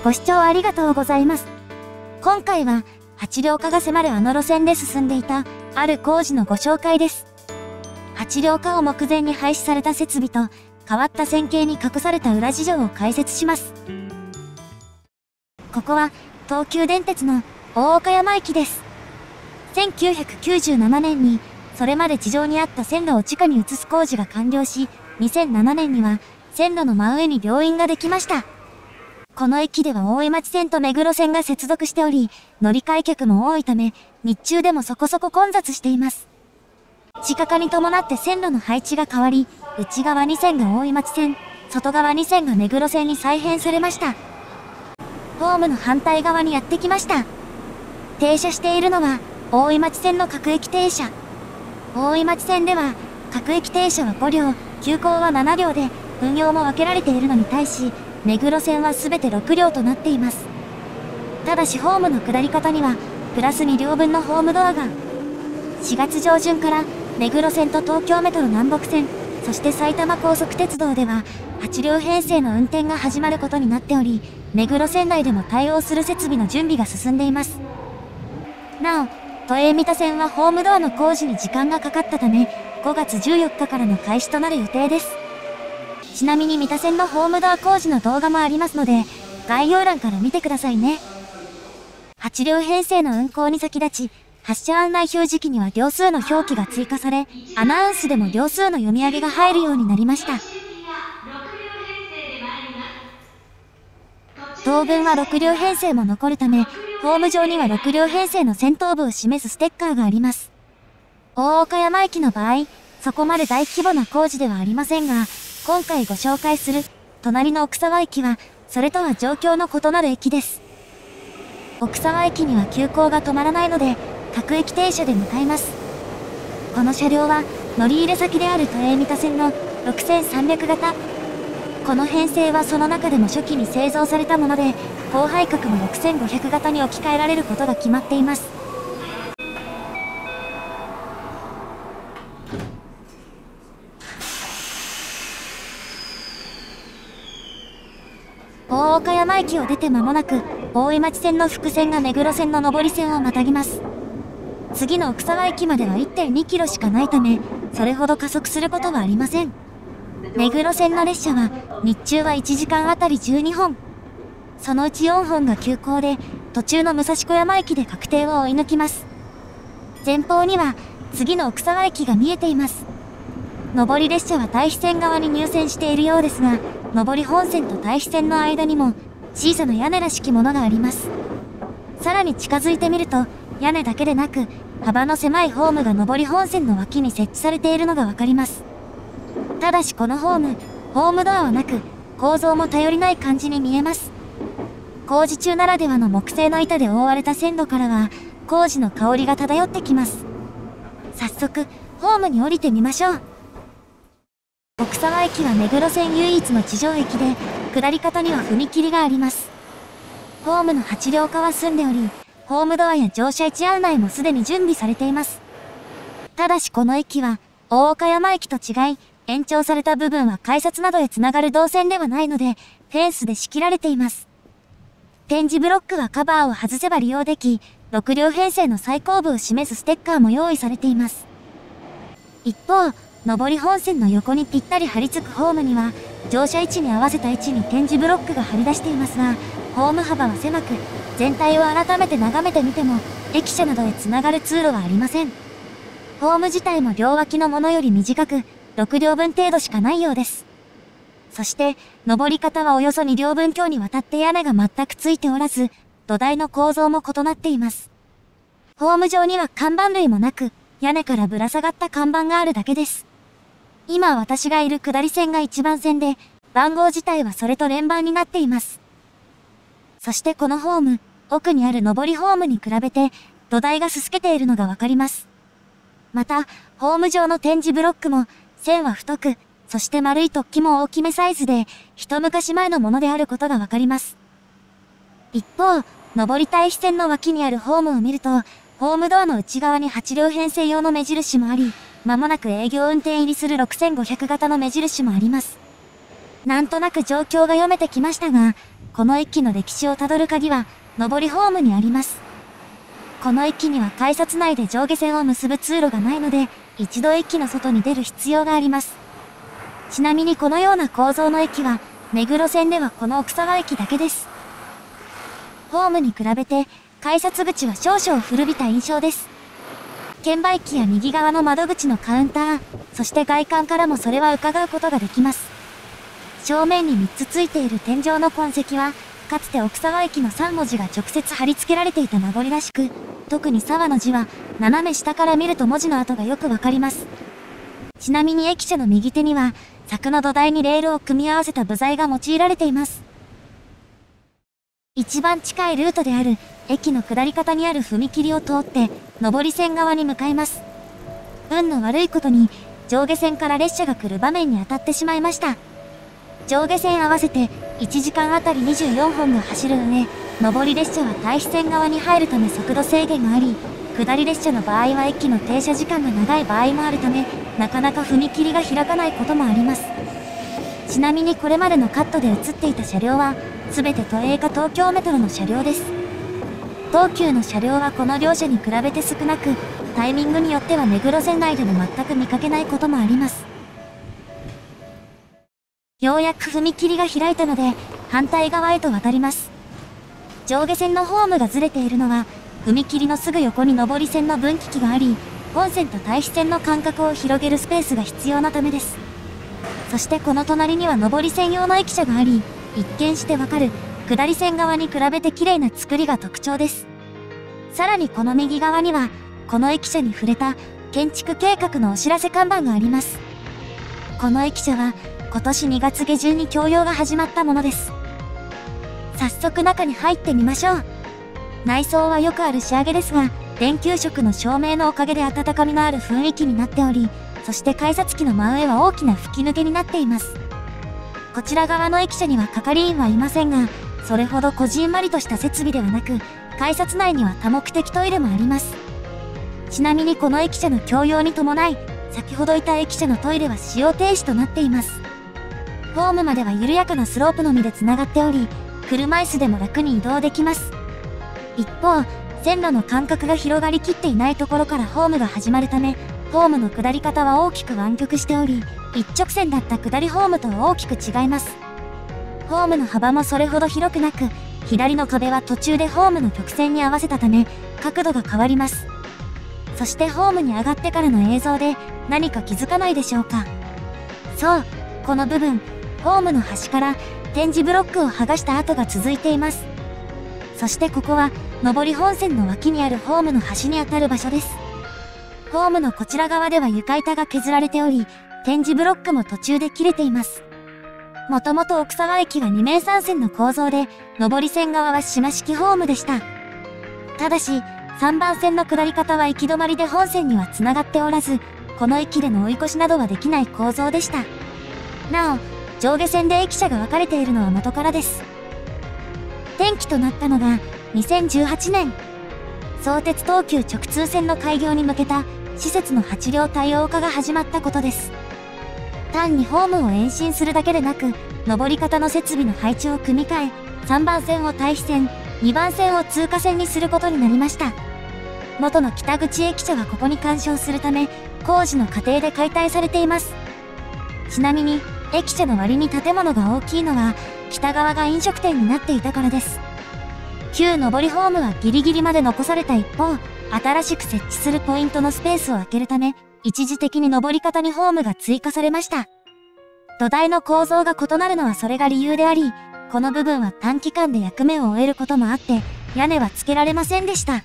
ご視聴ありがとうございます。今回は、8両化が迫るあの路線で進んでいた、ある工事のご紹介です。8両化を目前に廃止された設備と、変わった線形に隠された裏事情を解説します。ここは、東急電鉄の大岡山駅です。1997年に、それまで地上にあった線路を地下に移す工事が完了し、2007年には、線路の真上に病院ができました。この駅では大井町線と目黒線が接続しており、乗り換え客も多いため、日中でもそこそこ混雑しています。地下化に伴って線路の配置が変わり、内側2線が大井町線、外側2線が目黒線に再編されました。ホームの反対側にやってきました。停車しているのは、大井町線の各駅停車。大井町線では、各駅停車は5両、急行は7両で、運用も分けられているのに対し、目黒線はすべて6両となっています。ただしホームの下り方には、プラス2両分のホームドアが。4月上旬から、目黒線と東京メトロ南北線、そして埼玉高速鉄道では、8両編成の運転が始まることになっており、目黒線内でも対応する設備の準備が進んでいます。なお、都営三田線はホームドアの工事に時間がかかったため、5月14日からの開始となる予定です。ちなみに三田線のホームドア工事の動画もありますので、概要欄から見てくださいね。8両編成の運行に先立ち、発車案内表示器には両数の表記が追加され、アナウンスでも両数の読み上げが入るようになりました。当分は6両編成も残るため、ホーム上には6両編成の先頭部を示すステッカーがあります。大岡山駅の場合、そこまで大規模な工事ではありませんが、今回ご紹介する、隣の奥沢駅は、それとは状況の異なる駅です。奥沢駅には急行が止まらないので、各駅停車で向かいます。この車両は、乗り入れ先である都営三田線の6300型。この編成はその中でも初期に製造されたもので、高配格の6500型に置き換えられることが決まっています。大岡山駅を出て間もなく、大井町線の副線が目黒線の上り線をまたぎます。次の奥沢駅までは 1.2 キロしかないため、それほど加速することはありません。目黒線の列車は、日中は1時間あたり12本。そのうち4本が急行で、途中の武蔵小山駅で確定を追い抜きます。前方には、次の奥沢駅が見えています。上り列車は対比線側に入線しているようですが、上り本線と対比線の間にも、小さな屋根らしきものがあります。さらに近づいてみると、屋根だけでなく、幅の狭いホームが上り本線の脇に設置されているのがわかります。ただしこのホームドアはなく、構造も頼りない感じに見えます。工事中ならではの木製の板で覆われた線路からは、工事の香りが漂ってきます。早速、ホームに降りてみましょう。奥沢駅は目黒線唯一の地上駅で、下り方には踏切があります。ホームの8両化は済んでおり、ホームドアや乗車位置案内もすでに準備されています。ただしこの駅は、大岡山駅と違い、延長された部分は改札などへつながる動線ではないので、フェンスで仕切られています。展示ブロックはカバーを外せば利用でき、6両編成の最後部を示すステッカーも用意されています。一方、上り本線の横にぴったり張り付くホームには、乗車位置に合わせた位置に展示ブロックが張り出していますが、ホーム幅は狭く、全体を改めて眺めてみても、駅舎などへつながる通路はありません。ホーム自体も両脇のものより短く、6両分程度しかないようです。そして、上り方はおよそ2両分強にわたって屋根が全くついておらず、土台の構造も異なっています。ホーム上には看板類もなく、屋根からぶら下がった看板があるだけです。今私がいる下り線が1番線で、番号自体はそれと連番になっています。そしてこのホーム、奥にある上りホームに比べて、土台がすすけているのがわかります。また、ホーム上の展示ブロックも、線は太く、そして丸い突起も大きめサイズで、一昔前のものであることがわかります。一方、上り対比線の脇にあるホームを見ると、ホームドアの内側に8両編成用の目印もあり、間もなく営業運転入りする6500型の目印もあります。なんとなく状況が読めてきましたが、この駅の歴史をたどる鍵は、上りホームにあります。この駅には改札内で上下線を結ぶ通路がないので、一度駅の外に出る必要があります。ちなみにこのような構造の駅は、目黒線ではこの奥沢駅だけです。ホームに比べて、改札口は少々古びた印象です。券売機や右側の窓口のカウンター、そして外観からもそれは伺うことができます。正面に3つついている天井の痕跡は、かつて奥沢駅の3文字が直接貼り付けられていた名残らしく、特に沢の字は、斜め下から見ると文字の跡がよくわかります。ちなみに駅舎の右手には、柵の土台にレールを組み合わせた部材が用いられています。一番近いルートである、駅の下り方にある踏切を通って、上り線側に向かいます。運の悪いことに、上下線から列車が来る場面に当たってしまいました。上下線合わせて、1時間あたり24本が走る上、上り列車は対比線側に入るため速度制限があり、下り列車の場合は駅の停車時間が長い場合もあるため、なかなか踏切が開かないこともあります。ちなみにこれまでのカットで映っていた車両は、すべて都営か東京メトロの車両です。東急の車両はこの両車に比べて少なく、タイミングによっては目黒線内でも全く見かけないこともあります。ようやく踏切が開いたので、反対側へと渡ります。上下線のホームがずれているのは、踏切のすぐ横に上り線の分岐器があり、本線と対比線の間隔を広げるスペースが必要なためです。そしてこの隣には上り線用の駅舎があり、一見してわかる、下り線側に比べて綺麗な作りが特徴です。さらにこの右側には、この駅舎に触れた建築計画のお知らせ看板があります。この駅舎は、今年2月下旬に供用が始まったものです。早速中に入ってみましょう。内装はよくある仕上げですが、電球色の照明のおかげで温かみのある雰囲気になっており、そして改札機の真上は大きな吹き抜けになっています。こちら側の駅舎には係員はいませんが、それほどこじんまりとした設備ではなく、改札内には多目的トイレもあります。ちなみにこの駅舎の供用に伴い、先ほどいた駅舎のトイレは使用停止となっています。ホームまでは緩やかなスロープのみで繋がっており、車椅子でも楽に移動できます。一方、線路の間隔が広がりきっていないところからホームが始まるため、ホームの下り方は大きく湾曲しており、一直線だった下りホームとは大きく違います。ホームの幅もそれほど広くなく、左の壁は途中でホームの曲線に合わせたため、角度が変わります。そしてホームに上がってからの映像で何か気づかないでしょうか。そう、この部分、ホームの端から点字ブロックを剥がした跡が続いています。そしてここは、上り本線の脇にあるホームの端にあたる場所です。ホームのこちら側では床板が削られており、点字ブロックも途中で切れています。もともと奥沢駅は2面3線の構造で、上り線側は島式ホームでした。ただし、3番線の下り方は行き止まりで本線には繋がっておらず、この駅での追い越しなどはできない構造でした。なお、上下線で駅舎が分かれているのは元からです。転機となったのが、2018年。相鉄東急直通線の開業に向けた、施設の8両多様化が始まったことです。単にホームを延伸するだけでなく、上り方の設備の配置を組み替え、3番線を対比線、2番線を通過線にすることになりました。元の北口駅舎はここに干渉するため、工事の過程で解体されています。ちなみに、駅舎の割に建物が大きいのは、北側が飲食店になっていたからです。旧上りホームはギリギリまで残された一方、新しく設置するポイントのスペースを空けるため、一時的に上り方にホームが追加されました。土台の構造が異なるのはそれが理由であり、この部分は短期間で役目を終えることもあって、屋根は付けられませんでした。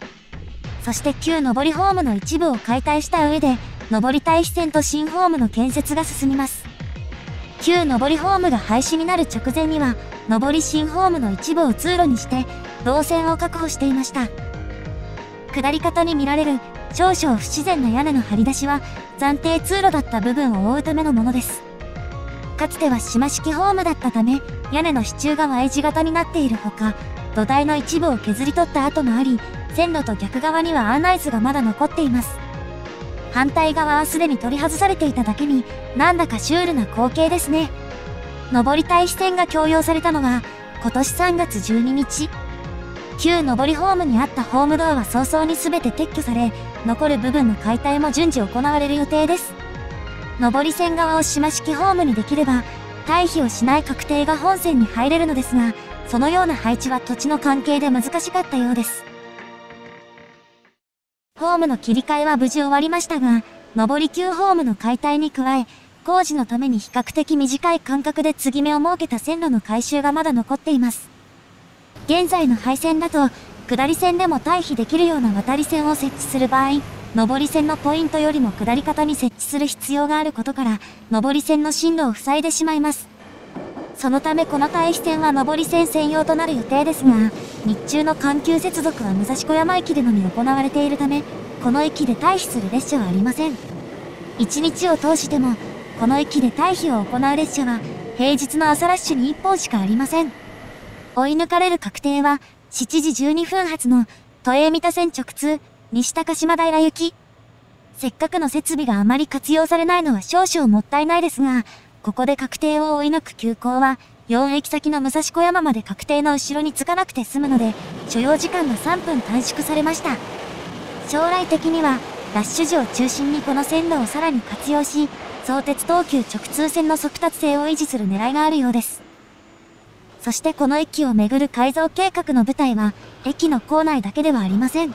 そして旧上りホームの一部を解体した上で、上り対比線と新ホームの建設が進みます。旧上りホームが廃止になる直前には、上り新ホームの一部を通路にして、動線を確保していました。下り方に見られる少々不自然な屋根の張り出しは、暫定通路だった部分を覆うためのものです。かつては島式ホームだったため、屋根の支柱が Y 字型になっているほか、土台の一部を削り取った跡もあり、線路と逆側には案内図がまだ残っています。反対側はすでに取り外されていただけに、なんだかシュールな光景ですね。上り対比線が供用されたのは、今年3月12日。旧上りホームにあったホームドアは早々に全て撤去され、残る部分の解体も順次行われる予定です。上り線側を島式ホームにできれば、退避をしない確定が本線に入れるのですが、そのような配置は土地の関係で難しかったようです。ホームの切り替えは無事終わりましたが、上り級ホームの解体に加え、工事のために比較的短い間隔で継ぎ目を設けた線路の改修がまだ残っています。現在の廃線だと、下り線でも退避できるような渡り線を設置する場合、上り線のポイントよりも下り方に設置する必要があることから、上り線の進路を塞いでしまいます。そのためこの退避線は上り線専用となる予定ですが、日中の環急接続は武蔵小山駅でのみ行われているため、この駅で退避する列車はありません。一日を通しても、この駅で退避を行う列車は、平日の朝ラッシュに1本しかありません。追い抜かれる確定は、7時12分発の都営三田線直通、西高島平行き。せっかくの設備があまり活用されないのは少々もったいないですが、ここで確定を追い抜く急行は、4駅先の武蔵小山まで確定の後ろにつかなくて済むので、所要時間が3分短縮されました。将来的には、ラッシュ時を中心にこの線路をさらに活用し、相鉄東急直通線の速達性を維持する狙いがあるようです。そしてこの駅をめぐる改造計画の舞台は、駅の構内だけではありません。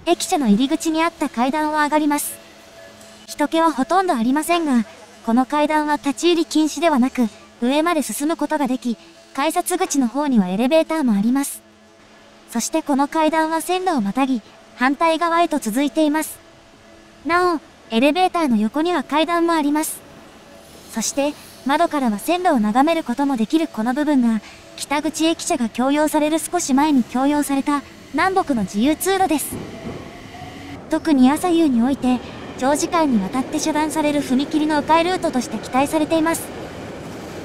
駅舎の入り口にあった階段を上がります。人気はほとんどありませんが、この階段は立ち入り禁止ではなく、上まで進むことができ、改札口の方にはエレベーターもあります。そしてこの階段は線路をまたぎ、反対側へと続いています。なお、エレベーターの横には階段もあります。そして、窓からは線路を眺めることもできるこの部分が、北口駅舎が供用される少し前に供用された南北の自由通路です。特に朝夕において、長時間にわたって遮断される踏切の迂回ルートとして期待されています。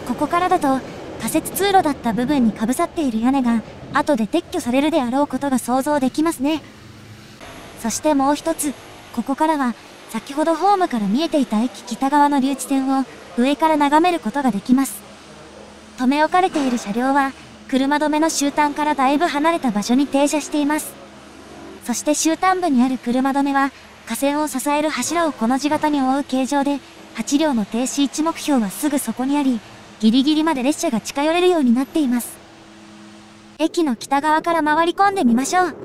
ここからだと、仮設通路だった部分にかぶさっている屋根が、後で撤去されるであろうことが想像できますね。そしてもう一つ、ここからは、先ほどホームから見えていた駅北側の留置線を上から眺めることができます。留め置かれている車両は、車止めの終端からだいぶ離れた場所に停車しています。そして終端部にある車止めは、架線を支える柱をこの字型に覆う形状で、8両の停止位置目標はすぐそこにあり、ギリギリまで列車が近寄れるようになっています。駅の北側から回り込んでみましょう。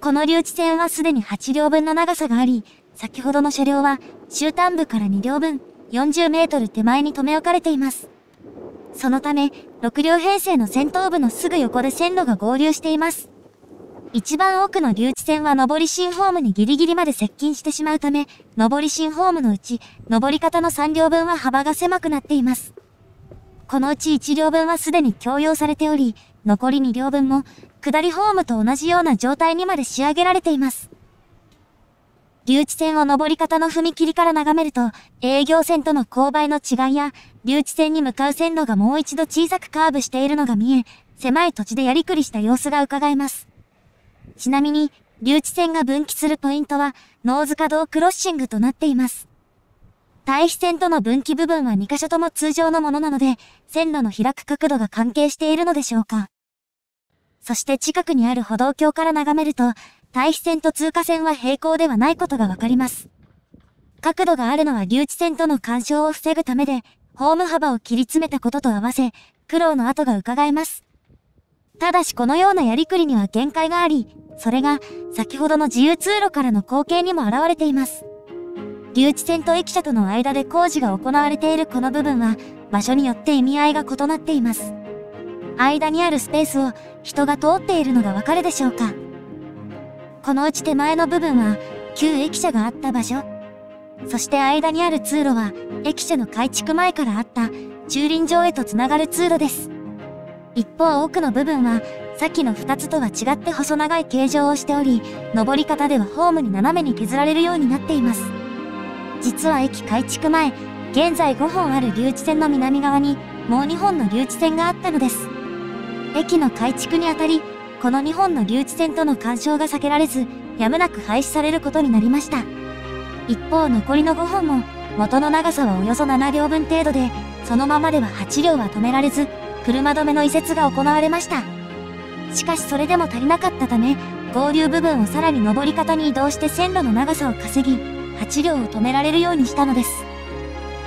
この留置線はすでに8両分の長さがあり、先ほどの車両は終端部から2両分、40メートル手前に留め置かれています。そのため、6両編成の先頭部のすぐ横で線路が合流しています。一番奥の留置線は上り新ホームにギリギリまで接近してしまうため、上り新ホームのうち、上り方の3両分は幅が狭くなっています。このうち1両分はすでに供用されており、残り2両分も、下りホームと同じような状態にまで仕上げられています。留置線を上り方の踏切から眺めると、営業線との勾配の違いや、留置線に向かう線路がもう一度小さくカーブしているのが見え、狭い土地でやりくりした様子が伺えます。ちなみに、留置線が分岐するポイントは、ノーズ可動クロッシングとなっています。対比線との分岐部分は2カ所とも通常のものなので、線路の開く角度が関係しているのでしょうか。そして近くにある歩道橋から眺めると、対比線と通過線は平行ではないことがわかります。角度があるのは留置線との干渉を防ぐためで、ホーム幅を切り詰めたことと合わせ、苦労の跡が伺えます。ただしこのようなやりくりには限界があり、それが先ほどの自由通路からの光景にも現れています。留置線と駅舎との間で工事が行われているこの部分は、場所によって意味合いが異なっています。間にあるスペースを人が通っているのがわかるでしょうか。このうち手前の部分は旧駅舎があった場所。そして間にある通路は駅舎の改築前からあった駐輪場へとつながる通路です。一方奥の部分は先の2つとは違って細長い形状をしており、上り方ではホームに斜めに削られるようになっています。実は駅改築前、現在5本ある留置線の南側にもう2本の留置線があったのです。駅の改築にあたり、この2本の留置線との干渉が避けられず、やむなく廃止されることになりました。一方残りの5本も、元の長さはおよそ7両分程度で、そのままでは8両は止められず、車止めの移設が行われました。しかしそれでも足りなかったため、合流部分をさらに上り方に移動して線路の長さを稼ぎ、8両を止められるようにしたのです。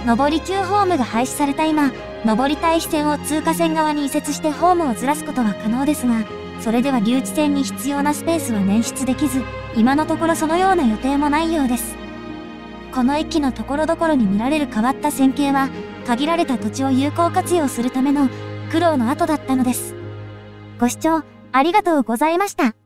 上り級ホームが廃止された今、上り対比線を通過線側に移設してホームをずらすことは可能ですが、それでは留置線に必要なスペースは捻出できず、今のところそのような予定もないようです。この駅のところどころに見られる変わった線形は、限られた土地を有効活用するための苦労の跡だったのです。ご視聴ありがとうございました。